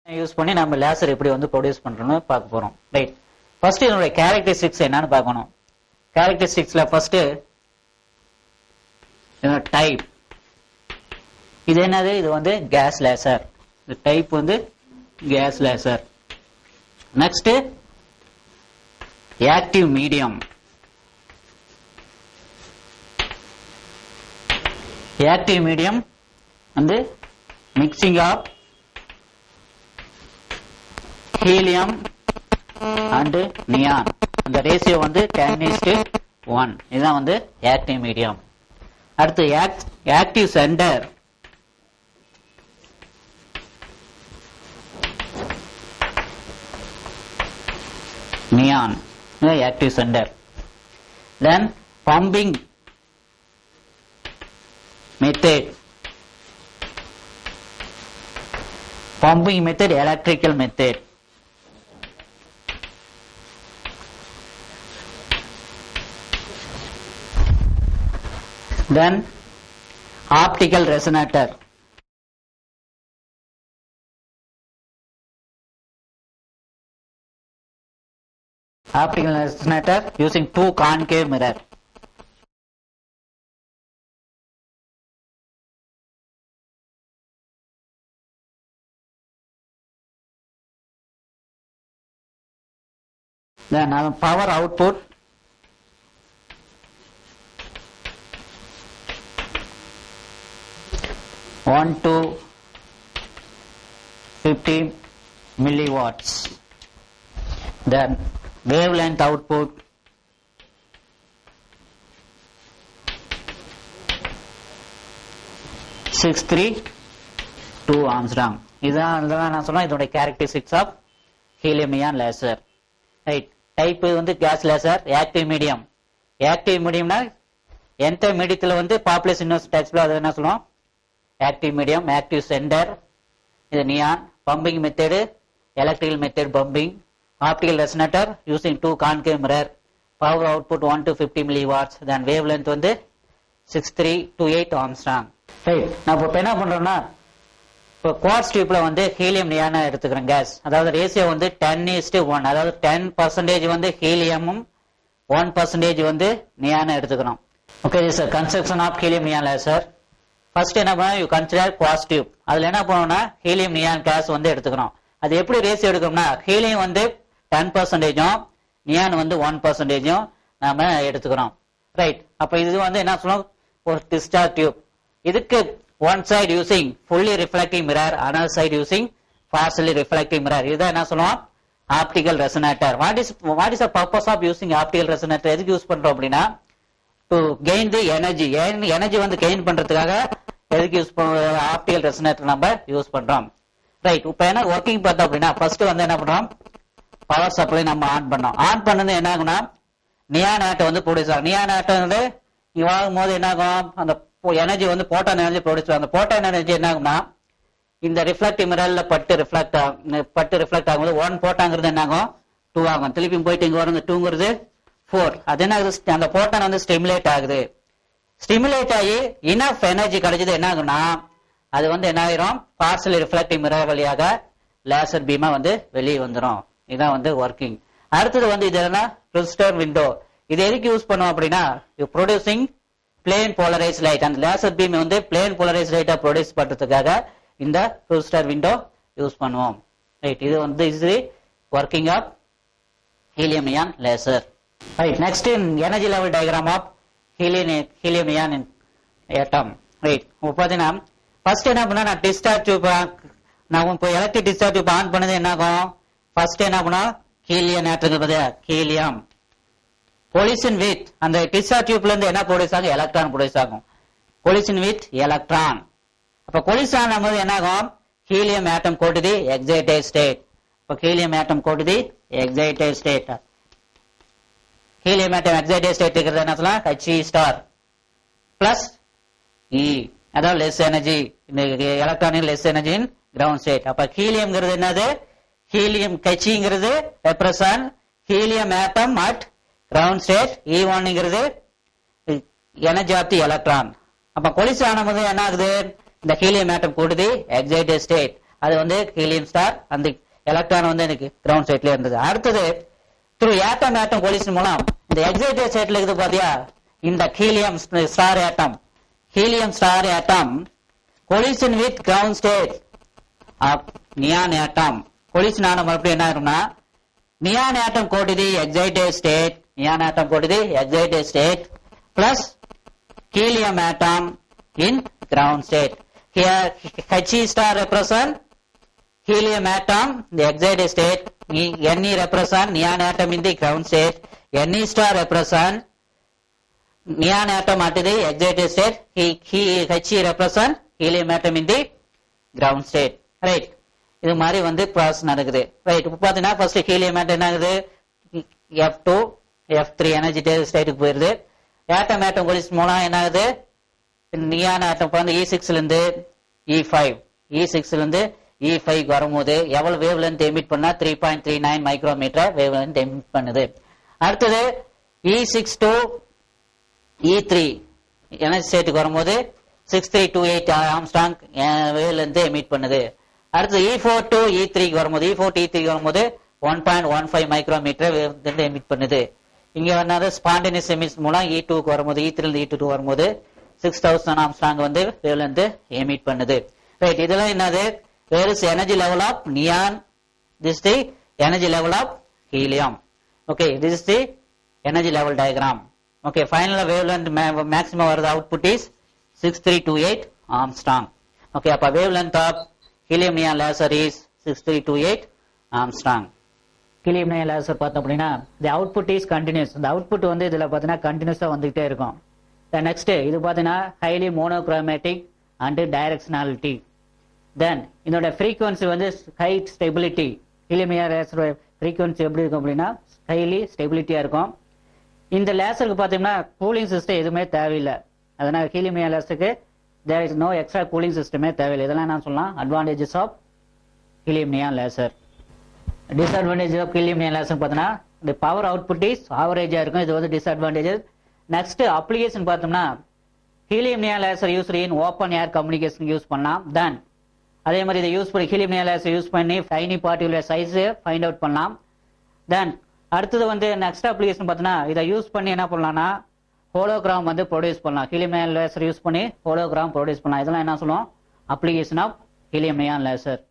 Use பண்ணி நம்ம laser எப்படி வந்து ப்ரொடியூஸ் பண்றோம்னு பார்க்க போறோம். ரைட், ஃபர்ஸ்ட் இதனுடைய கேரக்டரிஸ்டிக்ஸ் என்னன்னு பார்க்கணும். கேரக்டரிஸ்டிக்ஸ்ல ஃபர்ஸ்ட் டைப். இது என்னது? இது வந்து கேஸ் லேசர். இந்த டைப் வந்து gas laser. Next active medium. Active medium வந்து mixing of helium and neon. அந்த ரேஷியோ வந்து 10:1. இதுதான் வந்து ஆக்டிவ் மீடியம். அடுத்து active centre. Neon active centre. Then pumping method. Pumping method electrical method. Then optical resonator. Optical resonator using two concave mirror. Then power output. One to 50 milliwatts. Then wavelength output 632 Armstrong. இதான் நான் சொன்னா இதோட characteristics of helium neon laser. Right, type வந்து gas laser. Active medium. Active மீடியம்னா எந்த மீடியத்துல வந்து population டைப்ஸ்ல அது என்ன சொல்லுவோம்? Active medium. ஆக்டிவ் சென்டர் இது neon. Pumping method electrical method pumping. Optical resonator using two concave mirror. Power output 1 to 50 milliwatts. Then wavelength வந்து 6328 ஆம்ஸ்ட்ராங். ரைட், நான் இப்போ என்ன பண்றோம்னா இப்போ குவார்ட்ஸ் டியூப்ல வந்து ஹீலியம் நியான் எடுத்துக்கிறேன் கேஸ். அதாவது ரேஷியோ வந்து 10:1. அதாவது 10% வந்து ஹீலியமும் 1% வந்து நியான் எடுத்துக்கிறோம். Okay sir, construction of helium neon laser. First என்ன பண்ணா யூ கன்சிடர் குவார்ட்ஸ் டியூப். அதுல என்ன பண்ணணும்னா ஹீலியம் நியான் கேஸ் வந்து எடுத்துக்கிறோம். அது எப்படி ரேஷியோ எடுக்கணும்னா ஹீலியம் வந்து 10%, நியான் வந்து 1% நாம எடுத்துக்கிறோம். ரைட், அப்ப இது வந்து என்ன சொல்லுவோம்? ஒரு டிஸ்சார்ஜ் டியூப். இதுக்கு one side using fully reflective mirror, another side using partially reflective mirror. இதுதான் என்ன சொல்லுவோம்? Optical resonator. What is the purpose of using optical resonator? எதுக்கு யூஸ் பண்றோம் அப்படின்னா to gain the energy. Energy வந்து கெயின் பண்றதுக்காக எதுக்கு யூஸ் பண்றோம்? ஆப்டிகல் ரெசனேட்டர் நம்ம யூஸ் பண்றோம். ரைட், இப்ப என்ன ஒர்க்கிங் பார்த்தோம் அப்படின்னா ஃபர்ஸ்ட் வந்து என்ன பண்றோம்? பவர் சப்ளை நம்ம ஆன் பண்ணோம். ஆன் பண்ணது என்ன ஆகும்னா நியான் ஆட்டம் வந்து ப்ரொடியூஸ் ஆகும். நியான் ஆட்டம் வந்து இங்க வாங்கும் போது என்ன ஆகும்? அந்த எனர்ஜி வந்து போட்டான் எனர்ஜி ப்ரொடியூஸ் ஆகும். அந்த போட்டான் எனர்ஜி என்ன ஆகும்னா இந்த ரிஃப்ளெக்டிவ் மிரர்ல பட்டு ரிஃப்ளெக்ட் ஆகும்போது 1 போட்டாங்கிறது என்ன ஆகும்? 2 ஆகும். திருப்பி போயிட்டு இங்க வரும் 2ங்கிறது 4. அது என்ன ஆகுது? அந்த போட்டான் வந்து ஸ்டிமுலேட் ஆகுது. ஸ்டிமுலேட் ஆகி இனஃப் எனர்ஜி கிடைச்சது என்ன ஆகும்னா அது வந்து என்ன ஆயிரும்? பார்ஷியலி ரிஃப்ளெக்டிவ் மிரர் வழியாக லேசர் பீமா வந்து வெளியே வந்துடும். இதான் வந்து ஒர்க்கிங். அடுத்தது வந்து இது என்ன? Crystal window. இது எதுக்கு யூஸ் பண்ணுவோம் அப்படின்னா you producing plane polarise light. அந்த லேசர் பீம் வந்து பிளேன் போலரைஸ் லைட்டா ப்ரொடியூஸ் பண்றதுக்காக இந்த கிறிஸ்டல் விண்டோ யூஸ் பண்ணுவோம். ரைட், இது வந்து is working of helium neon laser. Right, next energy level diagram of helium neon atom. Right, பாத்தீங்கன்னா ஃபர்ஸ்ட் என்ன பண்ணா நான் டிஸ்சார்ஜ் டியூப் நான் இப்போ எலக்ட்ரிக் டிஸ்சார்ஜ் டியூப் ஆன் பண்ணது என்ன ஆகும்? ஃபர்ஸ்ட் என்ன பண்ணா ஹீலியம் ஆட்டங்கள் ஹீலியம் கொலிஷன் வித் அந்த டிஸ்சார்ஜ் டியூப்ல இருந்து என்ன ப்ரொடியூஸ் ஆகும்? எலக்ட்ரான் ப்ரொடியூஸ் ஆகும். Collision with electron. அப்ப கொலிஷன் ஆகும்போது என்ன ஆகும்? Helium atom go to the excited state. அப்ப helium atom go to the excited state. Helium atom excited state இருக்கிறது என்ன சொல்லலாம்? He star plus E. அதாவது less energy. Electronic less energy in ground state. அப்ப ஹீலியம்ங்கிறது என்னது? ஹீலியம் Heங்கிறது represent helium atom at ground state. E1ங்கிறது எனர்ஜி ஆஃப் தி எலக்ட்ரான். அப்ப கொலிஷன் ஆனது என்ன ஆகுது? இந்த ஹீலியம் ஆட்டம் கூடுது எக்ஸைட்டட் ஸ்டேட். அது வந்து ஹீலியம் ஸ்டார், அந்த எலக்ட்ரான் வந்து எனக்கு கிரவுண்ட் ஸ்டேட்ல இருந்தது. அடுத்தது த்ரூ ஆட்டம் ஆட்டம் கொலிஷன் மூலம் இந்த எக்ஸைட்டட் ஸ்டேட்ல இருக்குது பாத்தியா, இந்த helium star atom collision with ground state of neon atom. Collision ஆன மறுபடியும் என்ன ஆகும்னா, neon atom go to the excited state, neon atom go to the excited state plus helium atom in ground state. Here He star represent helium atom the excited state, Ne represent neon atom in the ground state, Ne star represent neon atom at the excited state, He represent helium atom in the ground state. Right, இது மாதிரி வந்து process நடக்குது. Right, இப்போ பார்த்தீங்கன்னா first helium ஆட்டம் என்ன ஆகுது, F2 F3 energy ஸ்டேட்டுக்கு போயிருது. ஆட்டம் ஆட்டம் கொலிஷன் மூலம் என்ன ஆகுது, நியான் ஆட்டம் வந்து E6ல இருந்து E5 வரும்போது எவ்வளவு வேவ் லென்த் எமிட் பண்ணா 3.39 மைக்ரோமீட்டர் வேவ் லென்த் எமிட் பண்ணுது. அடுத்தது E6 to E3 எனர்ஜி ஸ்டேட்டுக்கு வரும்போது 6328 ஆம்ஸ்டாங் வேவ் லென்த் எமிட் பண்ணுது. அடுத்து E4 to E3 வரும்போது 1.15 மைக்ரோமீட்டர் எமிட் பண்ணுது. இங்க வந்து ஸ்பான்டேனியஸ் எமிஷன் மூலம் E2 வரும்போது E3 இருந்து E2 வரும்போது 6000 ஆம்ஸ்டாங் வந்து வேவ்ல இருந்து எமிட் பண்ணுது. ரைட், இதெல்லாம் என்னது, where is energy level of neon, this the energy level of helium. Okay, this is the energy level diagram. Okay, final wave length maximum வருது அவுட்புட் இஸ் 6328 ஆம்ஸ்டாங். ஓகே, அப்ப wave length of helium neon laser is 6328 angstrom. helium neon laser பார்த்தோம் அப்படின்னா the output is continuous. இந்த output வந்து இதுல பார்த்தீங்கன்னா கண்டினியூஸா வந்துகிட்டே இருக்கும். நெக்ஸ்ட் இது பார்த்தீங்கன்னா highly monochromatic and directionality. தென் இதோட frequency வந்து high stability. helium neon laser frequency எப்படி இருக்கும் அப்படின்னா highly stability-ஆ இருக்கும். இந்த லேசருக்கு பார்த்தீங்கன்னா கூலிங் சிஸ்டம் எதுவுமே தேவையில்லை. அதனால helium neon laser-க்கு there is no extra cooling system தேவையில்லை. இதெல்லாம் நான் சொல்லலாம் advantages of helium neon laser. disadvantages of helium neon laser பார்த்தோம்னா the power output is average-ஆ இருக்கும். இது வந்து disadvantages. நெக்ஸ்ட் அப்ளிகேஷன் பார்த்தோம்னா helium neon laser used in open air communication use பண்ணலாம். தென் அதே மாதிரி இதை யூஸ் பண்ணி helium neon laser யூஸ் பண்ணி tiny particle size find out பண்ணலாம். தென் அடுத்தது வந்து நெக்ஸ்ட் அப்ளிகேஷன் பார்த்தோம்னா இதை யூஸ் பண்ணி என்ன பண்ணலாம்னா ஹோலோகிராம் வந்து ப்ரொடியூஸ் பண்ணலாம். ஹீலியம் நியான் லேசர் யூஸ் பண்ணி ஹோலோகிராம் ப்ரொடியூஸ் பண்ணலாம். இதெல்லாம் என்ன சொல்லுவோம், application of helium neon laser.